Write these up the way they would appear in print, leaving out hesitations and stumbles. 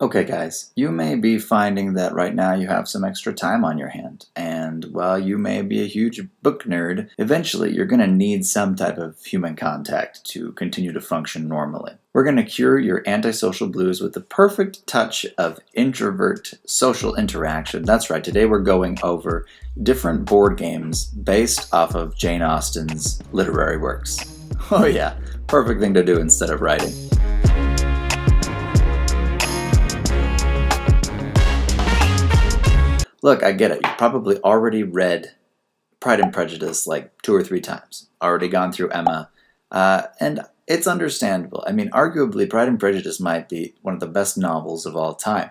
Okay, guys, you may be finding that right now you have some extra time on your hand, and while you may be a huge book nerd, eventually you're going to need some type of human contact to continue to function normally. We're going to cure your antisocial blues with the perfect touch of introvert social interaction. That's right, today we're going over different board games based off of Jane Austen's literary works. Oh yeah, perfect thing to do instead of writing. Look, I get it. You've probably already read Pride and Prejudice like 2 or 3 times. Already gone through Emma. And it's understandable. I mean, arguably, Pride and Prejudice might be one of the best novels of all time.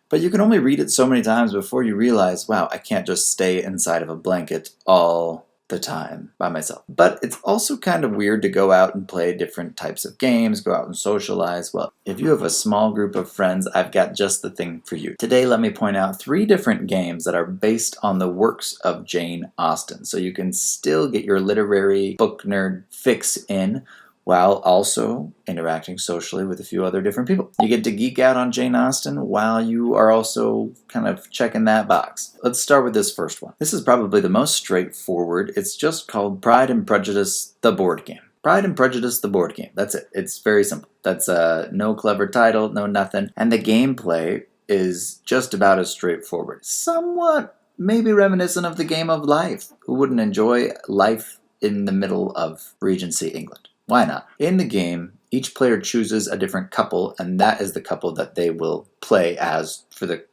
But you can only read it so many times before you realize, wow, I can't just stay inside of a blanket all the time by myself. But it's also kind of weird to go out and play different types of games, go out and socialize. Well, if you have a small group of friends, I've got just the thing for you. Today, let me point out 3 different games that are based on the works of Jane Austen, so you can still get your literary book nerd fix in while also interacting socially with a few other different people. You get to geek out on Jane Austen while you are also kind of checking that box. Let's start with this first one. This is probably the most straightforward. It's just called Pride and Prejudice, the board game. Pride and Prejudice, the board game. That's it. It's very simple. That's no clever title, no nothing. And the gameplay is just about as straightforward. Somewhat maybe reminiscent of the game of life. Who wouldn't enjoy life in the middle of Regency England? Why not? In the game, each player chooses a different couple, and that is the couple that they will play as for the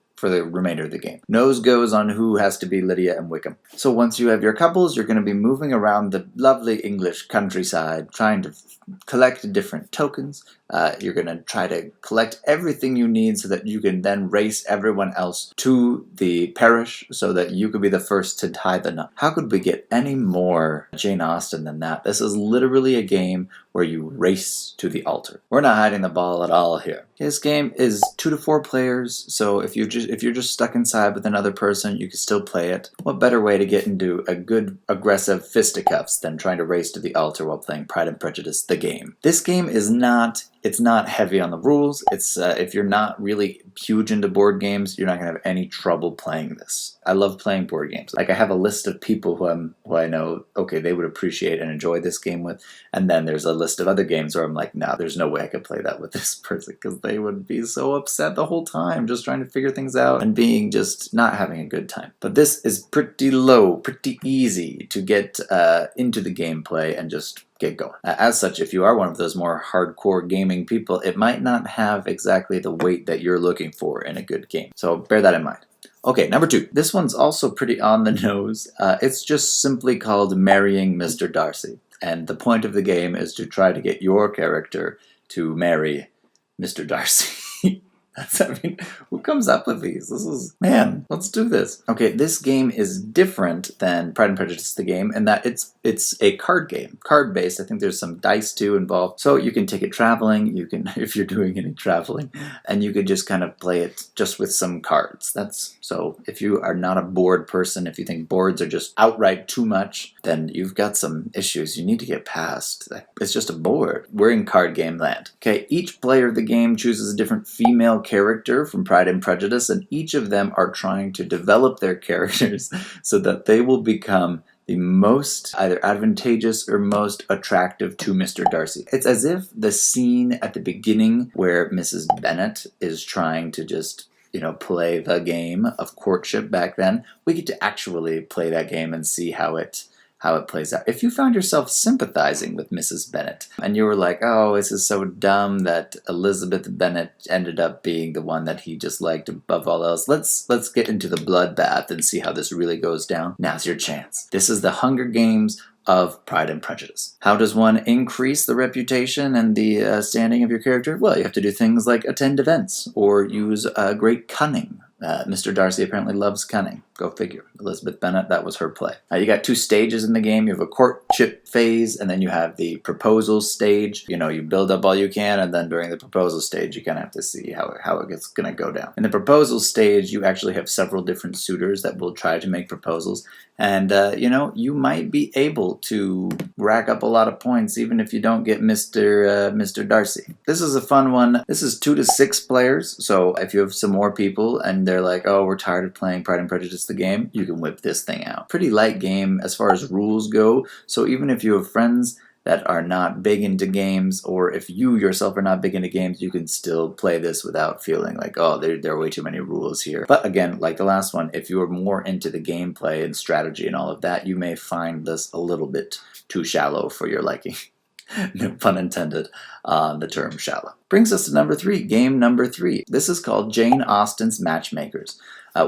remainder of the game. Nose goes on who has to be Lydia and Wickham. So once you have your couples, you're going to be moving around the lovely English countryside, trying to collect different tokens. You're going to try to collect everything you need so that you can then race everyone else to the parish so that you could be the first to tie the knot. How could we get any more Jane Austen than that? This is literally a game where you race to the altar. We're not hiding the ball at all here. This game is 2 to 4 players, so if you're just stuck inside with another person, you can still play it. What better way to get into a good aggressive fisticuffs than trying to race to the altar while playing Pride and Prejudice, the game. This game is not heavy on the rules. It's if you're not really huge into board games, you're not gonna have any trouble playing this. I love playing board games. Like I have a list of people who I know, okay, they would appreciate and enjoy this game with, and then there's a list of other games where I'm like, nah, there's no way I could play that with this person because they would be so upset the whole time just trying to figure things out and being just not having a good time. But this is pretty low, pretty easy to get into the gameplay and just get going. As such, if you are one of those more hardcore gaming people, it might not have exactly the weight that you're looking for in a good game. So bear that in mind. Okay, number 2. This one's also pretty on the nose. It's just simply called Marrying Mr. Darcy. And the point of the game is to try to get your character to marry Mr. Darcy. Who comes up with these? Man, let's do this. Okay, this game is different than Pride and Prejudice, the game, in that it's a card game, card-based. I think there's some dice too involved. So you can take it traveling, you can, if you're doing any traveling, and you could just kind of play it just with some cards. So if you are not a board person, if you think boards are just outright too much, then you've got some issues you need to get past. It's just a board. We're in card game land. Okay, each player of the game chooses a different female character from Pride and Prejudice, and each of them are trying to develop their characters so that they will become the most either advantageous or most attractive to Mr. Darcy. It's as if the scene at the beginning where Mrs. Bennet is trying to just, play the game of courtship back then, we get to actually play that game and see how it plays out. If you found yourself sympathizing with Mrs. Bennet and you were like, oh, this is so dumb that Elizabeth Bennet ended up being the one that he just liked above all else, let's get into the bloodbath and see how this really goes down. Now's your chance. This is the Hunger Games of Pride and Prejudice. How does one increase the reputation and the standing of your character? Well, you have to do things like attend events or use great cunning. Mr. Darcy apparently loves cunning. Go figure. Elizabeth Bennet, that was her play. You got 2 stages in the game. You have a courtship phase, and then you have the proposal stage. You know, you build up all you can, and then during the proposal stage, you kind of have to see how it's going to go down. In the proposal stage, you actually have several different suitors that will try to make proposals. And, you know, you might be able to rack up a lot of points even if you don't get Mr. Darcy. This is a fun one. This is 2 to 6 players. So if you have some more people and they're like, oh, we're tired of playing Pride and Prejudice the game, you can whip this thing out. Pretty light game as far as rules go. So even if you have friends that are not big into games, or if you yourself are not big into games, you can still play this without feeling like, oh, there are way too many rules here. But again, like the last one, if you are more into the gameplay and strategy and all of that, you may find this a little bit too shallow for your liking. No pun intended on the term shallow. Brings us to number 3, game number 3. This is called Jane Austen's Matchmakers.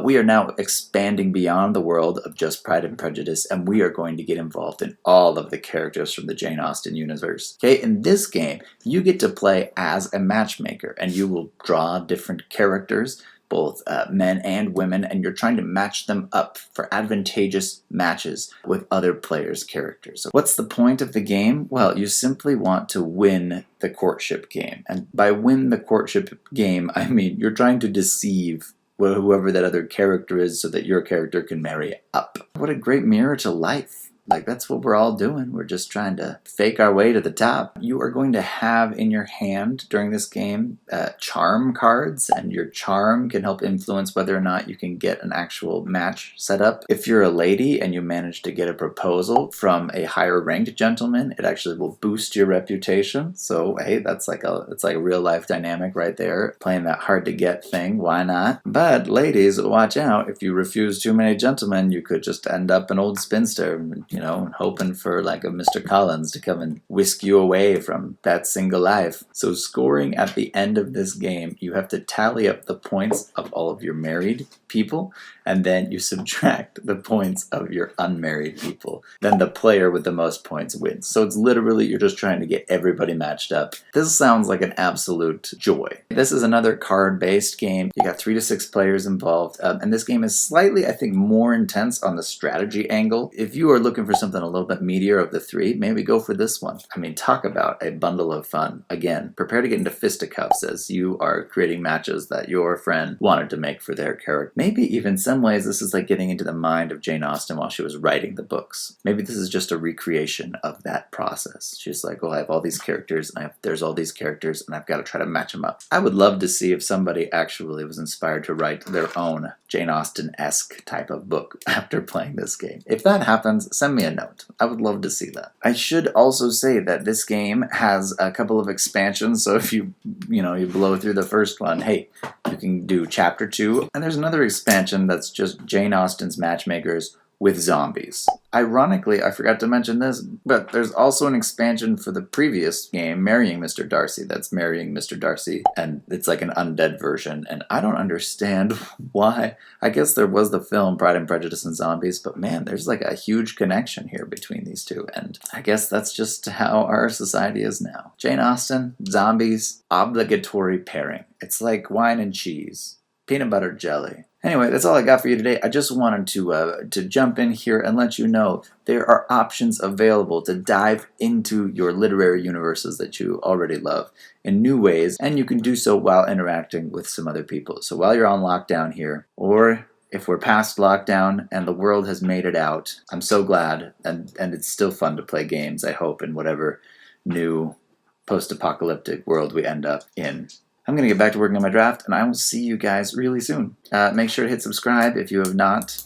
We are now expanding beyond the world of just Pride and Prejudice, and we are going to get involved in all of the characters from the Jane Austen universe. Okay, in this game, you get to play as a matchmaker, and you will draw different characters, both men and women, and you're trying to match them up for advantageous matches with other players' characters. So what's the point of the game? Well, you simply want to win the courtship game. And by win the courtship game, I mean you're trying to deceive whoever that other character is so that your character can marry up. What a great mirror to life. Like, that's what we're all doing. We're just trying to fake our way to the top. You are going to have in your hand during this game charm cards, and your charm can help influence whether or not you can get an actual match set up. If you're a lady and you manage to get a proposal from a higher ranked gentleman, it actually will boost your reputation. So hey, it's like a real life dynamic right there. Playing that hard to get thing, why not? But ladies, watch out. If you refuse too many gentlemen, you could just end up an old spinster, you know, hoping for like a Mr. Collins to come and whisk you away from that single life. So scoring at the end of this game, you have to tally up the points of all of your married people, and then you subtract the points of your unmarried people. Then the player with the most points wins. So it's literally, you're just trying to get everybody matched up. This sounds like an absolute joy. This is another card-based game. You got 3 to 6 players involved, and this game is slightly, I think, more intense on the strategy angle. If you are looking for something a little bit meatier of the 3, maybe go for this one. I mean, talk about a bundle of fun. Again, prepare to get into fisticuffs as you are creating matches that your friend wanted to make for their character. Maybe even some ways this is like getting into the mind of Jane Austen while she was writing the books. Maybe this is just a recreation of that process. She's like, oh, I have all these characters, and there's all these characters, and I've got to try to match them up. I would love to see if somebody actually was inspired to write their own Jane Austen-esque type of book after playing this game. If that happens, send me a note. I would love to see that. I should also say that this game has a couple of expansions, so if you blow through the first one, hey, you can do chapter 2, and there's another expansion that's just Jane Austen's Matchmakers with zombies. Ironically, I forgot to mention this, but there's also an expansion for the previous game, Marrying Mr. Darcy, that's Marrying Mr. Darcy, and it's like an undead version, and I don't understand why. I guess there was the film Pride and Prejudice and Zombies, but man, there's like a huge connection here between these two, and I guess that's just how our society is now. Jane Austen, zombies, obligatory pairing. It's like wine and cheese, peanut butter jelly. Anyway, that's all I got for you today. I just wanted to jump in here and let you know there are options available to dive into your literary universes that you already love in new ways, and you can do so while interacting with some other people. So while you're on lockdown here, or if we're past lockdown and the world has made it out, I'm so glad, and it's still fun to play games, I hope, in whatever new post-apocalyptic world we end up in. I'm going to get back to working on my draft, and I will see you guys really soon. Make sure to hit subscribe if you have not.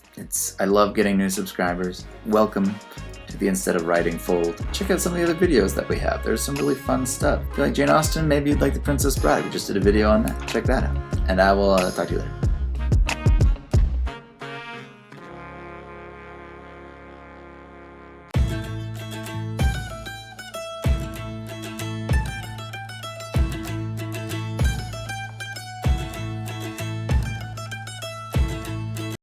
I love getting new subscribers. Welcome to the Instead of Writing fold. Check out some of the other videos that we have. There's some really fun stuff. If you like Jane Austen, maybe you'd like The Princess Bride. We just did a video on that. Check that out. And I will talk to you later.